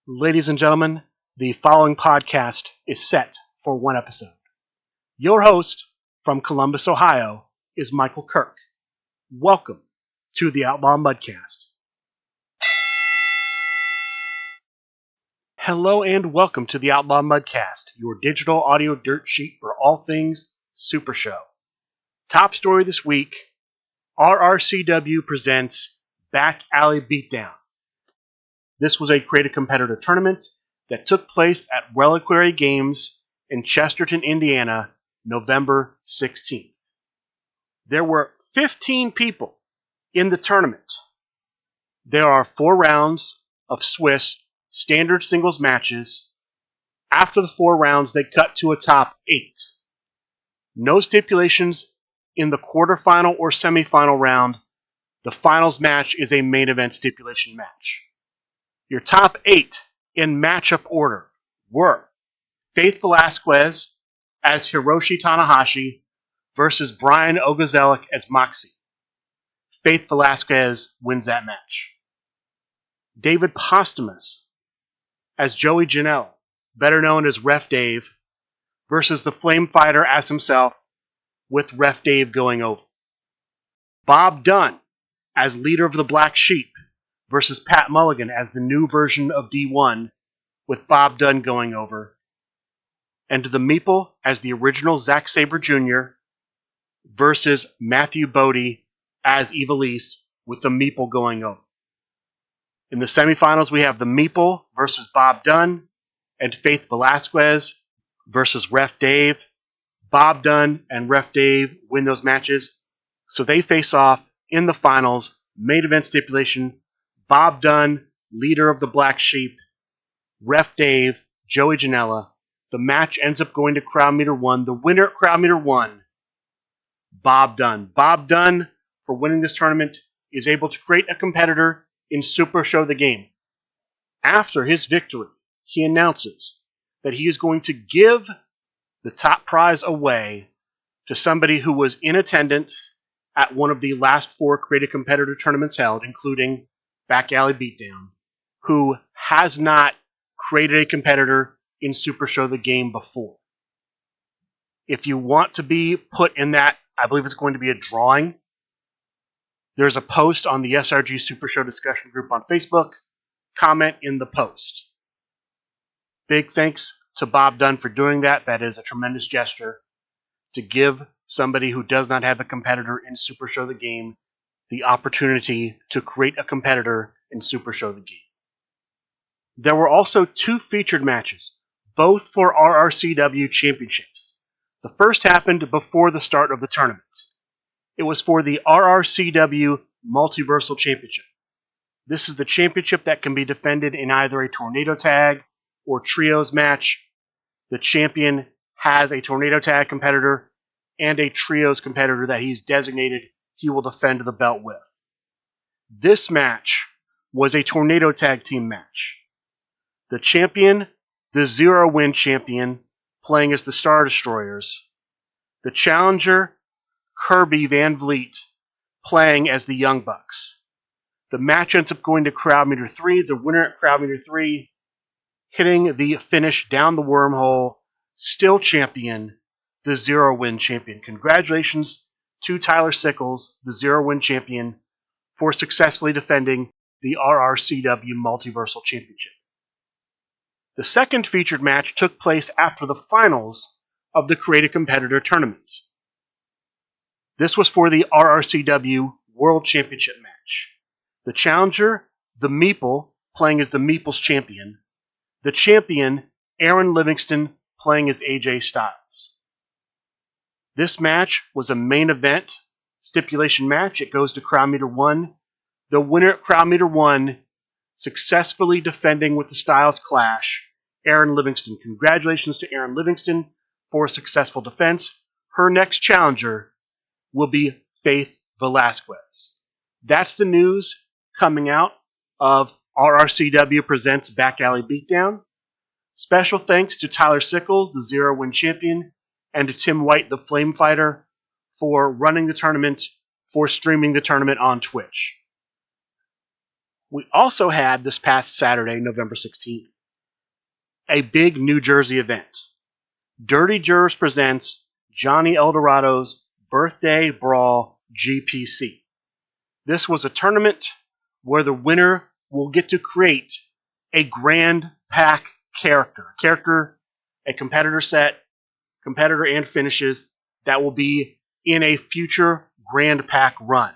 Ladies and gentlemen, the following podcast is set for one episode. Your host from Columbus, Ohio, is Michael Kirk. Welcome to the Outlaw Mudcast. Hello and welcome to the Outlaw Mudcast, your digital audio dirt sheet for all things Supershow. Top story this week, RRCW presents Back Alley Beatdown. This was a creative competitor tournament that took place at Reliquary Games in Chesterton, Indiana, November 16th. There were 15 people in the tournament. There are 4 rounds of Swiss standard singles matches. After the 4 rounds, they cut to a top 8. No stipulations in the quarterfinal or semifinal round. The finals match is a main event stipulation match. Your top 8 in matchup order were Faith Velasquez as Hiroshi Tanahashi versus Brian Ogozelek as Moxie. Faith Velasquez wins that match. David Posthumus as Joey Janela, better known as Ref Dave, versus the Flame Fighter as himself, with Ref Dave going over. Bob Dunn as leader of the Black Sheep versus Pat Mulligan as the new version of D1, with Bob Dunn going over. And the Meeple as the original Zack Sabre Jr. versus Matthew Bodie as Ivelisse, with the Meeple going over. In the semifinals, we have the Meeple versus Bob Dunn and Faith Velasquez versus Ref Dave. Bob Dunn and Ref Dave win those matches, so they face off in the finals, main event stipulation. Bob Dunn, leader of the Black Sheep, Ref Dave, Joey Janela. The match ends up going to Crowd Meter 1. The winner at Crowd Meter 1, Bob Dunn. Bob Dunn, for winning this tournament, is able to create a competitor in Supershow the Game. After his victory, he announces that he is going to give the top prize away to somebody who was in attendance at one of the last 4 creative competitor tournaments held, including Back Alley Beatdown, who has not created a competitor in Supershow the Game before. If you want to be put in that, I believe it's going to be a drawing. There's a post on the SRG Supershow discussion group on Facebook. Comment in the post. Big thanks to Bob Dunn for doing that. That is a tremendous gesture to give somebody who does not have a competitor in Supershow the Game the opportunity to create a competitor in Supershow the Game. There were also 2 featured matches, both for RRCW championships. The first happened before the start of the tournament. It was for the RRCW Multiversal Championship. This is the championship that can be defended in either a tornado tag or trios match. The champion has a tornado tag competitor and a trios competitor that he's designated he will defend the belt with. This match was a tornado tag team match. The champion, the zero-win champion, playing as the Star Destroyers. The challenger, Kirby Van Vliet, playing as the Young Bucks. The match ends up going to Crowd Meter 3. The winner at Crowd Meter 3, hitting the finish down the wormhole, still champion, the zero-win champion. Congratulations to Tyler Sickles, the zero-win champion, for successfully defending the RRCW Multiversal Championship. The second featured match took place after the finals of the Creative Competitor Tournament. This was for the RRCW World Championship match. The challenger, the Meeple, playing as the Meeple's champion. The champion, Aaron Livingston, playing as AJ Styles. This match was a main event stipulation match. It goes to Crowd Meter 1. The winner at Crowd Meter 1, successfully defending with the Styles Clash, Aaron Livingston. Congratulations to Aaron Livingston for a successful defense. Her next challenger will be Faith Velasquez. That's the news coming out of RRCW Presents Back Alley Beatdown. Special thanks to Tyler Sickles, the zero-win champion, and to Tim White, the Flame Fighter, for running the tournament, for streaming the tournament on Twitch. We also had this past Saturday, November 16th, a big New Jersey event. Dirty Jurors presents Johnny Eldorado's Birthday Brawl GPC. This was a tournament where the winner will get to create a Grand Pack character, a competitor set, competitor and finishes that will be in a future Grand Pack run.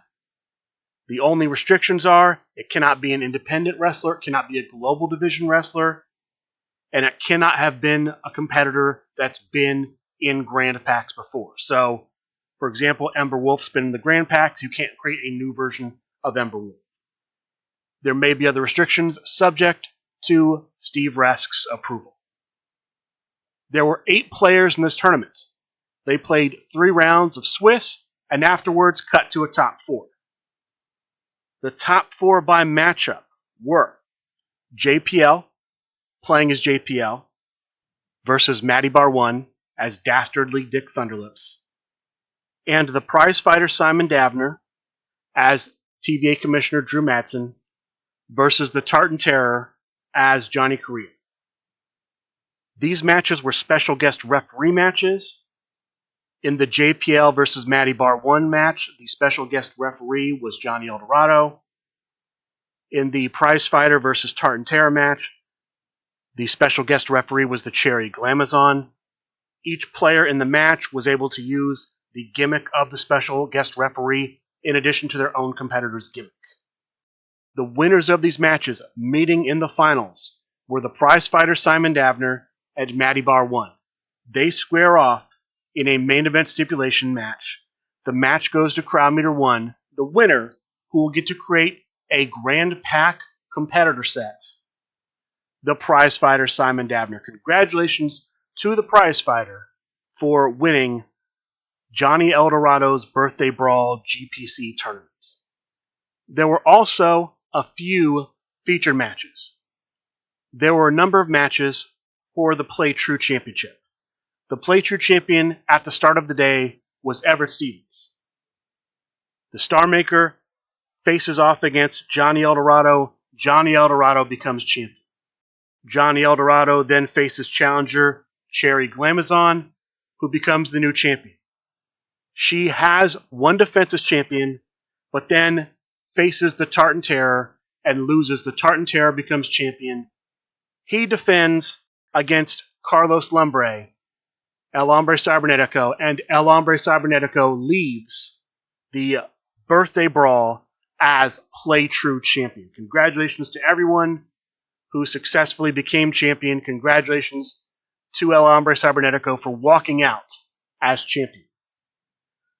The only restrictions are it cannot be an independent wrestler, it cannot be a global division wrestler, and it cannot have been a competitor that's been in Grand Packs before. So, for example, Ember Wolf's been in the Grand Packs. You can't create a new version of Ember Wolf. There may be other restrictions subject to Steve Resk's approval. There were 8 players in this tournament. They played 3 rounds of Swiss and afterwards cut to a top 4. The top 4 by matchup were JPL, playing as JPL, versus Matty Bar 1 as Dastardly Dick Thunderlips, and the prize fighter Simon Davner as TVA Commissioner Drew Madsen versus the Tartan Terror as Johnny Correa. These matches were special guest referee matches. In the JPL versus Matty Bar 1 match, the special guest referee was Johnny Eldorado. In the prize fighter versus Tartan Terror match, the special guest referee was the Cherry Glamazon. Each player in the match was able to use the gimmick of the special guest referee in addition to their own competitor's gimmick. The winners of these matches meeting in the finals were the prize fighter Simon Davner and Matty Bar 1. They square off in a main event stipulation match. The match goes to Crowd Meter 1, the winner, who will get to create a Grand Pack competitor set. The prize fighter Simon Davner. Congratulations to the prize fighter for winning Johnny Eldorado's Birthday Brawl GPC tournament. There were also a few featured matches. There were a number of matches for the Play True Championship. The Play True Champion at the start of the day was Everett Stevens. The Star Maker faces off against Johnny Eldorado. Johnny Eldorado becomes champion. Johnny Eldorado then faces challenger Cherry Glamazon, who becomes the new champion. She has one defense as champion, but then faces the Tartan Terror and loses. The Tartan Terror becomes champion. He defends against Carlos Lumbre, El Hombre Cybernetico, and El Hombre Cybernetico leaves the Birthday Brawl as Play True champion. Congratulations to everyone who successfully became champion. Congratulations to El Hombre Cybernetico for walking out as champion.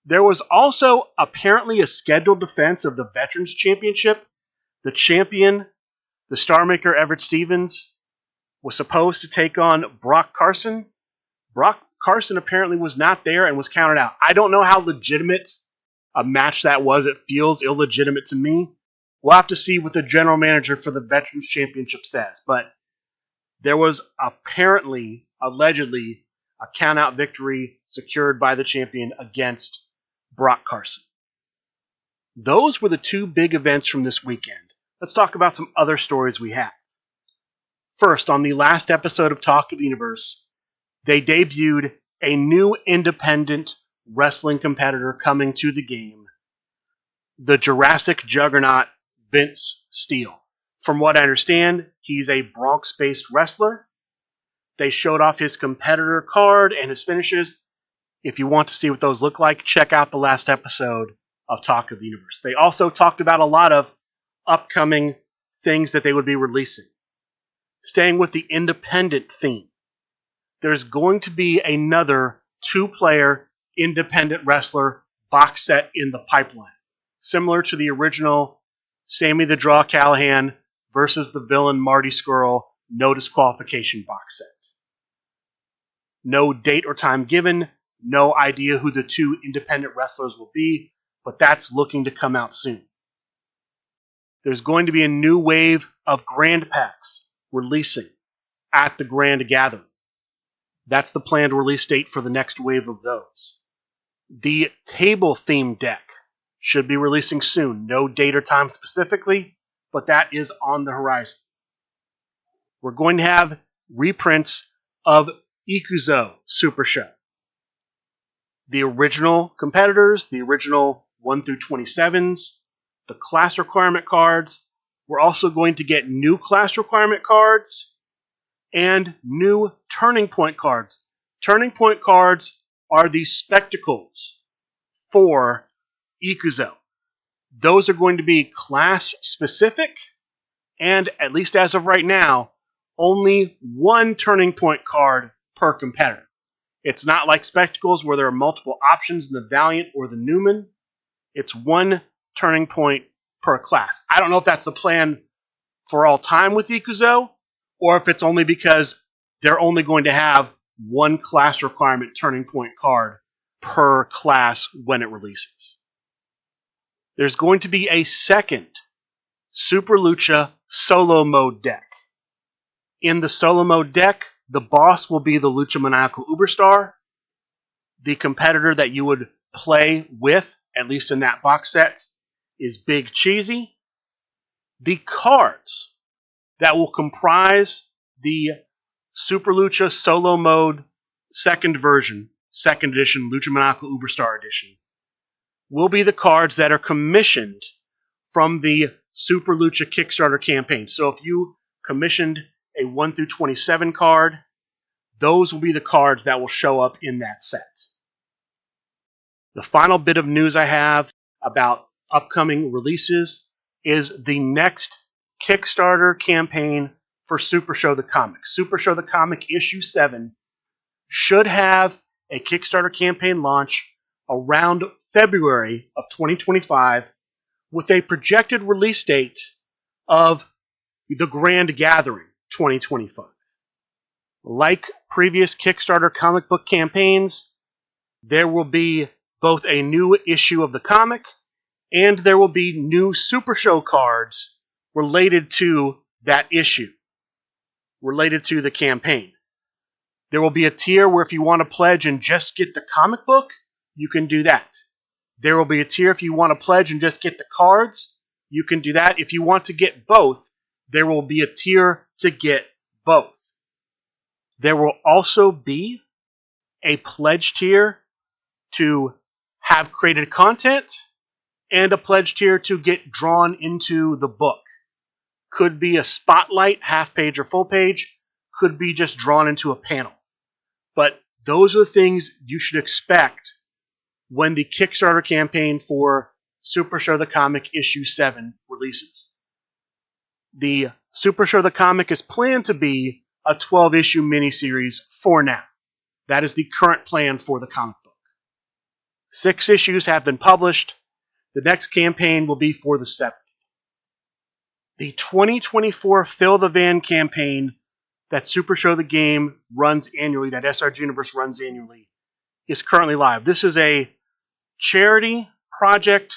There was also apparently a scheduled defense of the Veterans Championship. The champion, the Star Maker Everett Stevens, was supposed to take on Brock Carson. Brock Carson apparently was not there and was counted out. I don't know how legitimate a match that was. It feels illegitimate to me. We'll have to see what the general manager for the Veterans Championship says. But there was apparently, allegedly, a countout victory secured by the champion against Brock Carson. Those were the 2 big events from this weekend. Let's talk about some other stories we had. First, on the last episode of Talk of the Universe, they debuted a new independent wrestling competitor coming to the game, the Jurassic Juggernaut Vince Steele. From what I understand, he's a Bronx-based wrestler. They showed off his competitor card and his finishes. If you want to see what those look like, check out the last episode of Talk of the Universe. They also talked about a lot of upcoming things that they would be releasing. Staying with the independent theme, there's going to be another 2-player independent wrestler box set in the pipeline, similar to the original Sammy the Draw Callahan versus the villain Marty Scurll no disqualification box set. No date or time given, no idea who the 2 independent wrestlers will be, but that's looking to come out soon. There's going to be a new wave of Grand Packs releasing at the Grand Gathering. That's the planned release date for the next wave of those. The table theme deck should be releasing soon. No date or time specifically, but that is on the horizon. We're going to have reprints of Ikuzo Supershow. The original competitors, the original 1 through 27s, the class requirement cards. We're also going to get new class requirement cards and new turning point cards. Turning point cards are the spectacles for Ikuzo. Those are going to be class specific, and at least as of right now, only one turning point card per competitor. It's not like spectacles where there are multiple options in the Valiant or the Newman. It's one turning point per class. I don't know if that's the plan for all time with Ikuzo, or if it's only because they're only going to have one class requirement turning point card per class when it releases. There's going to be a second Super Lucha solo mode deck. In the solo mode deck, the boss will be the Lucha Maniacal Uberstar. The competitor that you would play with, at least in that box set, is Big Cheesy. The cards that will comprise the Super Lucha solo mode second version, second edition, Lucha Maniacal Uberstar edition, will be the cards that are commissioned from the Super Lucha Kickstarter campaign. So if you commissioned a 1 through 27 card, those will be the cards that will show up in that set. The final bit of news I have about upcoming releases is the next Kickstarter campaign for Supershow the Comic. Supershow the Comic issue 7 should have a Kickstarter campaign launch around February of 2025 with a projected release date of the Grand Gathering 2025. Like previous Kickstarter comic book campaigns, there will be both a new issue of the comic and there will be new Super Show cards related to that issue, related to the campaign. There will be a tier where if you want to pledge and just get the comic book, you can do that. There will be a tier if you want to pledge and just get the cards, you can do that. If you want to get both, there will be a tier to get both. There will also be a pledge tier to have created content and a pledge tier to get drawn into the book. Could be a spotlight, half page or full page, could be just drawn into a panel. But those are the things you should expect when the Kickstarter campaign for Super Show the Comic issue 7 releases. The Super Show the Comic is planned to be a 12-issue miniseries for now. That is the current plan for the comic book. 6 issues have been published. The next campaign will be for the 7th. The 2024 Fill the Van campaign that Super Show the Game runs annually, that SRG Universe runs annually, is currently live. This is a charity project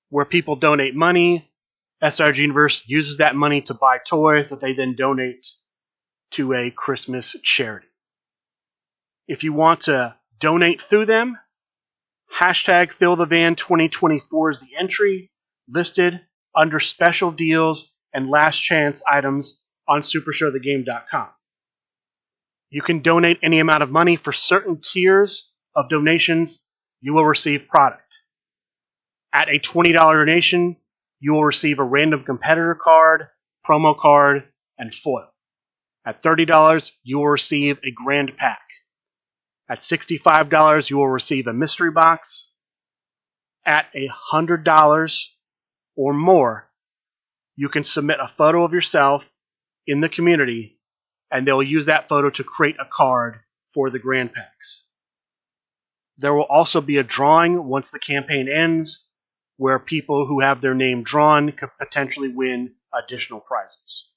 where people donate money. SRG Universe uses that money to buy toys that they then donate to a Christmas charity. If you want to donate through them, hashtag FillTheVan2024 is the entry listed under special deals and last chance items on SupershowTheGame.com. You can donate any amount of money. For certain tiers of donations, you will receive product. At a $20 donation, you will receive a random competitor card, promo card, and foil. At $30, you will receive a grand pack. At $65, you will receive a mystery box. At $100 or more, you can submit a photo of yourself in the community, and they'll use that photo to create a card for the grand packs. There will also be a drawing once the campaign ends, where people who have their name drawn could potentially win additional prizes.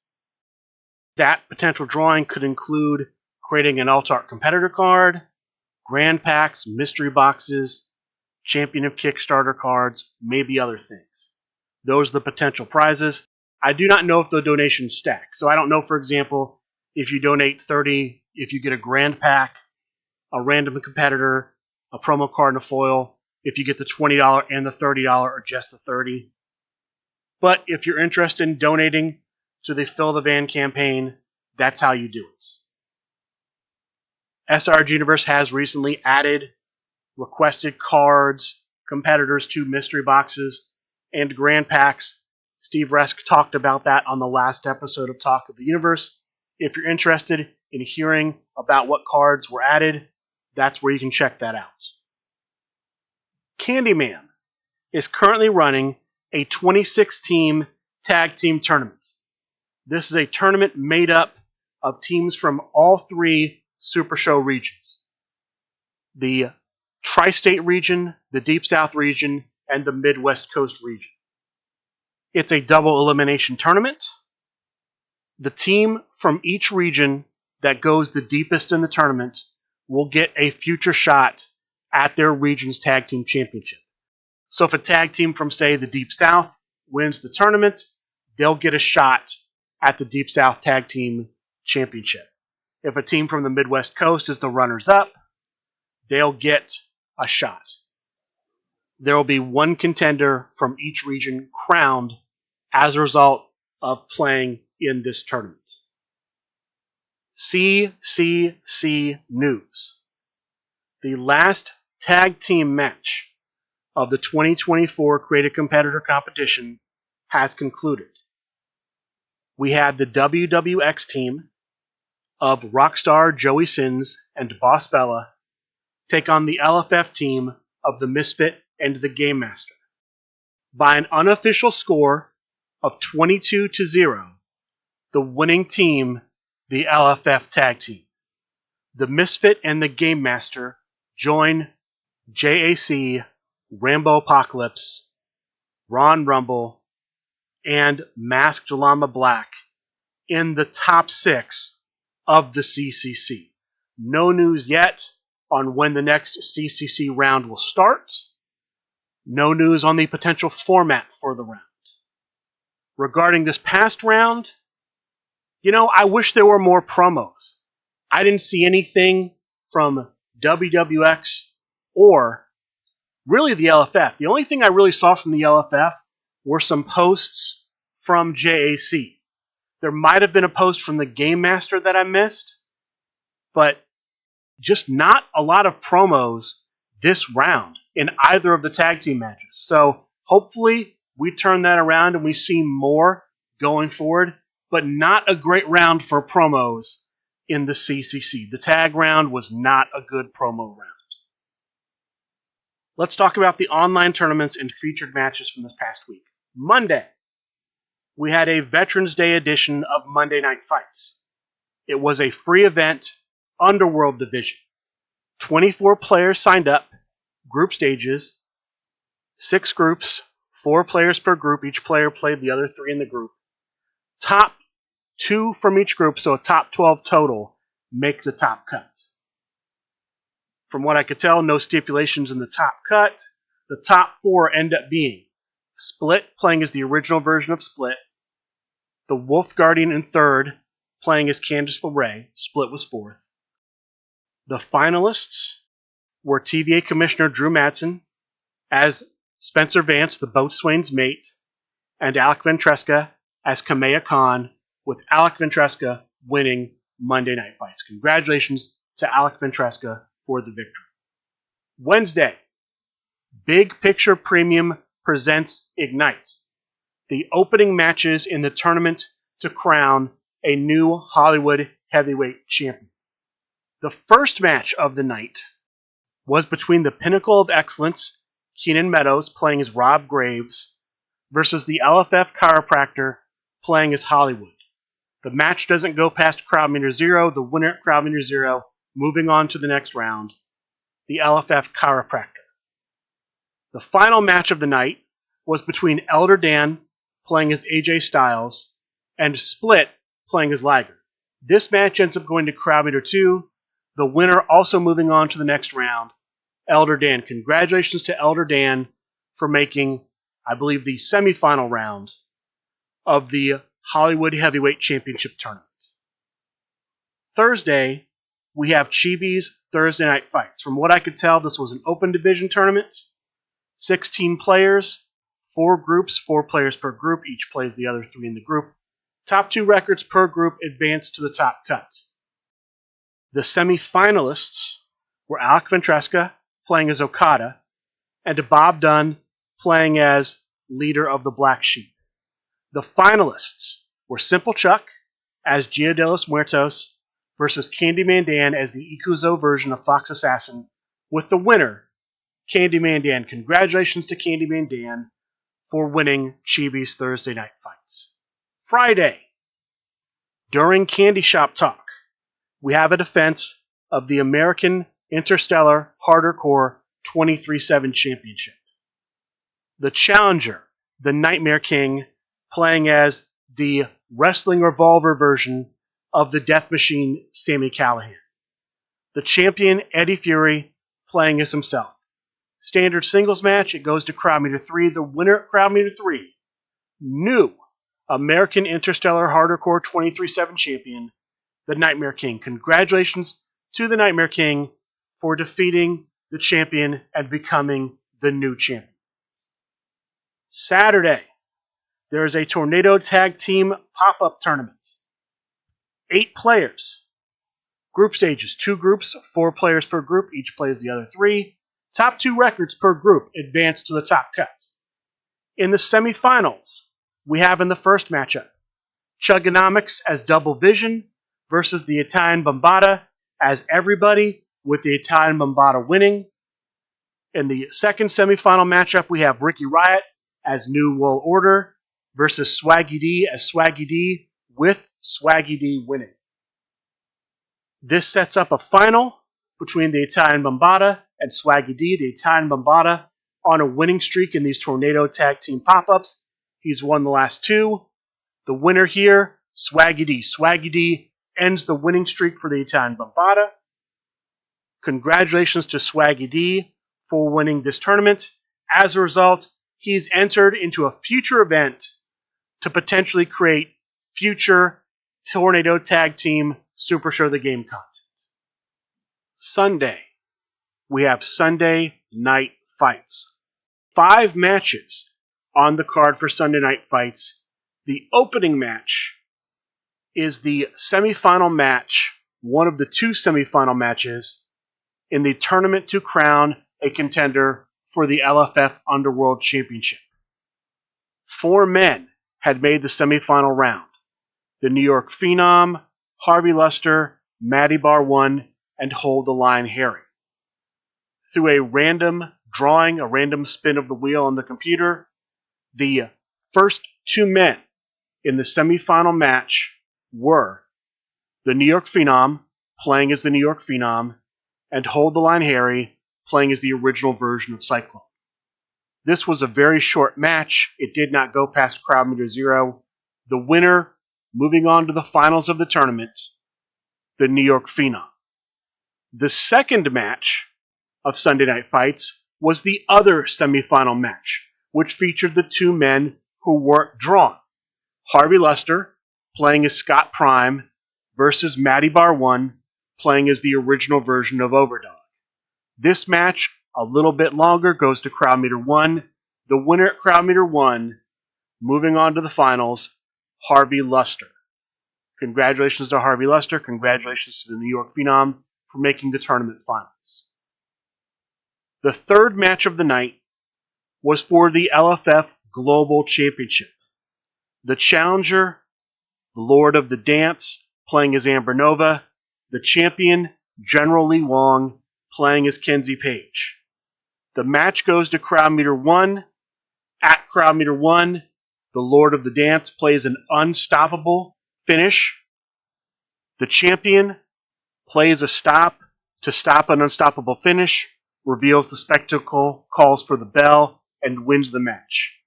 That potential drawing could include creating an alt-art competitor card, grand packs, mystery boxes, champion of Kickstarter cards, maybe other things. Those are the potential prizes. I do not know if the donations stack. So I don't know, for example, if you donate $30, if you get a grand pack, a random competitor, a promo card, and a foil, if you get the $20 and the $30 or just the $30. But if you're interested in donating to the Fill the Van campaign, That's how you do it. SRG Universe has recently added requested cards, competitors to mystery boxes, and grand packs. Steve Resk talked about that on the last episode of Talk of the Universe. If you're interested in hearing about what cards were added, that's where you can check that out. Candyman is currently running a 26-team tag team tournament. This is a tournament made up of teams from all three Supershow regions. The Tri-State region, the Deep South region, and the Midwest Coast region. It's a double elimination tournament. The team from each region that goes the deepest in the tournament will get a future shot at their region's tag team championship. So if a tag team from, say, the Deep South wins the tournament, they'll get a shot at the Deep South Tag Team Championship. If a team from the Midwest Coast is the runners-up, they'll get a shot. There will be one contender from each region crowned as a result of playing in this tournament. CCC News. The last tag team match of the 2024 Creative Competitor Competition has concluded. We had the WWX team of Rockstar Joey Sins and Boss Bella take on the LFF team of the Misfit and the Game Master. By an unofficial score of 22-0, the winning team, the LFF tag team. The Misfit and the Game Master join JAC, Rambo Apocalypse, Ron Rumble, and Masked Llama Black in the top 6 of the CCC. No news yet on when the next CCC round will start. No news on the potential format for the round. Regarding this past round, I wish there were more promos. I didn't see anything from WWX or really the LFF. The only thing I really saw from the LFF were some posts from JAC. There might have been a post from the Game Master that I missed, but just not a lot of promos this round in either of the tag team matches. So hopefully we turn that around and we see more going forward, but not a great round for promos in the CCC. The tag round was not a good promo round. Let's talk about the online tournaments and featured matches from this past week. Monday, we had a Veterans Day edition of Monday Night Fights. It was a free event, Underworld Division. 24 players signed up, group stages, 6 groups, 4 players per group. Each player played the other 3 in the group. Top 2 from each group, so a top 12 total, make the top cut. From what I could tell, no stipulations in the top cut. The top 4 end up being Split, playing as the original version of Split. The Wolf Guardian in 3rd, playing as Candice LeRae. Split was 4th. The finalists were TVA Commissioner Drew Madsen as Spencer Vance, the Boatswain's mate, and Alec Ventresca as Kamea Khan, with Alec Ventresca winning Monday Night Fights. Congratulations to Alec Ventresca for the victory. Wednesday, Big Picture Premium presents Ignite, the opening matches in the tournament to crown a new Hollywood heavyweight champion. The first match of the night was between the Pinnacle of Excellence, Keenan Meadows playing as Rob Graves, versus the LFF Chiropractor playing as Hollywood. The match doesn't go past Crowd Meter 0. The winner at Crowd Meter 0, moving on to the next round, the LFF Chiropractor. The final match of the night was between Elder Dan, playing as AJ Styles, and Split, playing as Liger. This match ends up going to Crowd Meter 2, the winner also moving on to the next round, Elder Dan. Congratulations to Elder Dan for making, I believe, the semifinal round of the Hollywood Heavyweight Championship Tournament. Thursday, we have Chibi's Thursday Night Fights. From what I could tell, this was an open division tournament. 16 players, 4 groups, 4 players per group. Each plays the other 3 in the group. Top 2 records per group advance to the top cut. The semifinalists were Alec Ventresca playing as Okada and Bob Dunn playing as leader of the Black Sheep. The finalists were Simple Chuck as Gia de los Muertos versus Candyman Dan as the Ikuzo version of Fox Assassin, with the winner, Candyman Dan. Congratulations to Candyman Dan for winning Chibi's Thursday Night Fights. Friday, during Candy Shop Talk, we have a defense of the American Interstellar Harder Core 23/7 Championship. The challenger, the Nightmare King, playing as the Wrestling Revolver version of the Death Machine, Sami Callihan. The champion, Eddie Fury, playing as himself. Standard singles match, it goes to Crowd Meter 3. The winner at Crowd Meter 3, new American Interstellar Harder Core 23/7 champion, the Nightmare King. Congratulations to the Nightmare King for defeating the champion and becoming the new champion. Saturday, there is a Tornado Tag Team pop-up tournament. 8 players. Group stages, 2 groups, 4 players per group. Each plays the other 3. Top 2 records per group advance to the top cut. In the semifinals, we have in the first matchup, Chugonomics as Double Vision versus the Italian Bombata as Everybody, with the Italian Bombata winning. In the second semifinal matchup, we have Ricky Riot as New World Order versus Swaggy D as Swaggy D, with Swaggy D winning. This sets up a final between the Italian Bombata and Swaggy D. The Italian Bombata on a winning streak in these Tornado Tag Team pop-ups. He's won the last 2. The winner here, Swaggy D. Swaggy D ends the winning streak for the Italian Bombata. Congratulations to Swaggy D for winning this tournament. As a result, he's entered into a future event to potentially create future Tornado Tag Team Supershow the Game content. Sunday, we have Sunday Night Fights. 5 matches on the card for Sunday Night Fights. The opening match is the semifinal match, one of the 2 semifinal matches in the tournament to crown a contender for the LFF Underworld Championship. 4 men had made the semifinal round. The New York Phenom, Harvey Luster, Matty Bar 1, and Hold the Line Harry. Through a random drawing, a random spin of the wheel on the computer, the first 2 men in the semifinal match were the New York Phenom, playing as the New York Phenom, and Hold the Line Harry, playing as the original version of Cyclone. This was a very short match. It did not go past Crowd Meter 0. The winner, moving on to the finals of the tournament, the New York Phenom. The second match of Sunday Night Fights was the other semifinal match, which featured the 2 men who weren't drawn. Harvey Luster, playing as Scott Prime, versus Matty Bar 1, playing as the original version of Overdog. This match, a little bit longer, goes to Crowd Meter 1. The winner at Crowd Meter 1, moving on to the finals, Harvey Luster. Congratulations to Harvey Luster. Congratulations to the New York Phenom for making the tournament finals. The third match of the night was for the LFF Global Championship. The challenger, the Lord of the Dance, playing as Amber Nova. The champion, General Lee Wong, playing as Kenzie Page. The match goes to Crowd Meter 1. At Crowd Meter 1, the Lord of the Dance plays an unstoppable finish. The champion plays a stop to stop an unstoppable finish, reveals the spectacle, calls for the bell, and wins the match.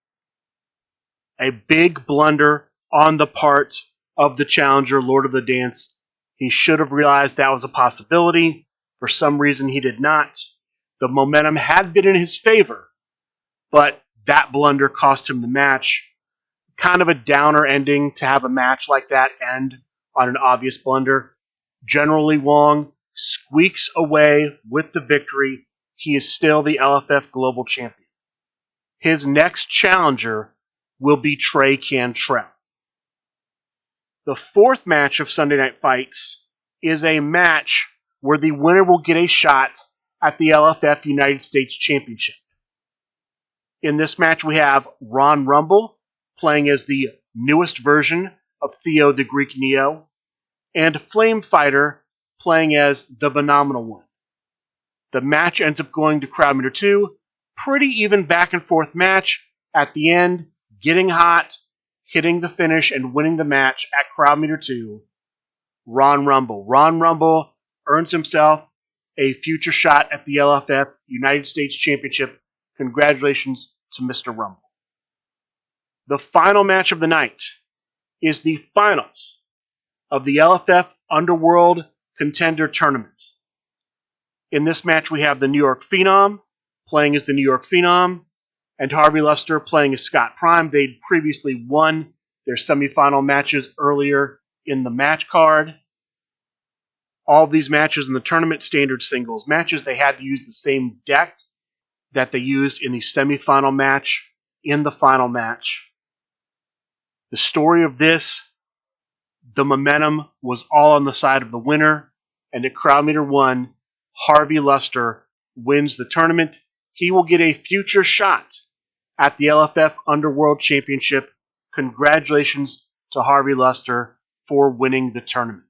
A big blunder on the part of the challenger, Lord of the Dance. He should have realized that was a possibility. For some reason, he did not. The momentum had been in his favor, but that blunder cost him the match. Kind of a downer ending to have a match like that end on an obvious blunder. General Lee Wong squeaks away with the victory. He is still the LFF Global Champion. His next challenger will be Trey Cantrell. The fourth match of Sunday Night Fights is a match where the winner will get a shot at the LFF United States Championship. In this match, we have Ron Rumble playing as the newest version of Theo the Greek Neo, and Flame Fighter playing as the Phenomenal One. The match ends up going to crowd meter 2. Pretty even back and forth match. At the end, getting hot, hitting the finish, and winning the match at crowd meter 2, Ron Rumble. Ron Rumble earns himself a future shot at the LFF United States Championship. Congratulations to Mr. Rumble. The final match of the night is the finals of the LFF Underworld Contender Tournament. In this match, we have the New York Phenom playing as the New York Phenom, and Harvey Luster playing as Scott Prime. They'd previously won their semifinal matches earlier in the match card. All of these matches in the tournament, standard singles matches, they had to use the same deck that they used in the semifinal match in the final match. The story of this, the momentum was all on the side of the winner, and at crowd meter 1, Harvey Luster wins the tournament. He will get a future shot at the LFF Underworld Championship. Congratulations to Harvey Luster for winning the tournament.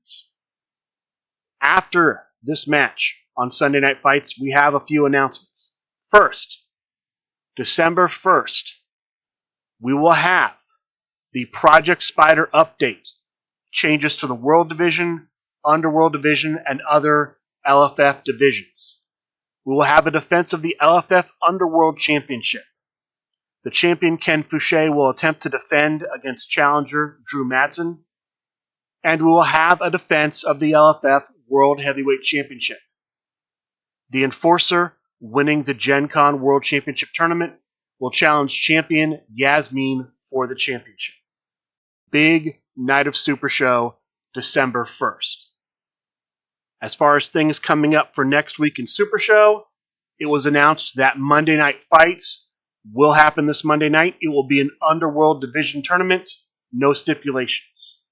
After this match on Sunday Night Fights, we have a few announcements. First, December 1st, we will have the Project Spider update. Changes to the World Division, Underworld Division, and other LFF divisions. We will have a defense of the LFF Underworld Championship. The champion Ken Fouché will attempt to defend against challenger Drew Madsen. And we will have a defense of the LFF World Heavyweight Championship. The Enforcer, winning the Gen Con World Championship Tournament, will challenge champion Yasmin for the championship. Big night of Super Show, December 1st. As far as things coming up for next week in Super Show, it was announced that Monday Night Fights will happen this Monday night. It will be an Underworld Division tournament, no stipulations.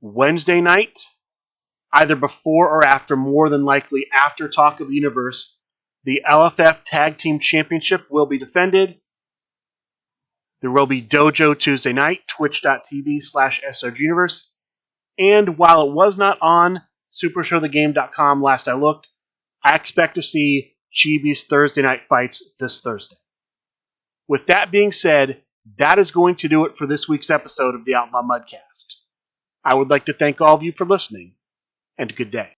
Wednesday night, either before or after, more than likely after Talk of the Universe, the LFF Tag Team Championship will be defended. There will be Dojo Tuesday night, twitch.tv/SRGuniverse. And while it was not on SupershowTheGame.com last I looked, I expect to see Chibi's Thursday Night Fights this Thursday. With that being said, that is going to do it for this week's episode of the Outlaw Mudcast. I would like to thank all of you for listening, and good day.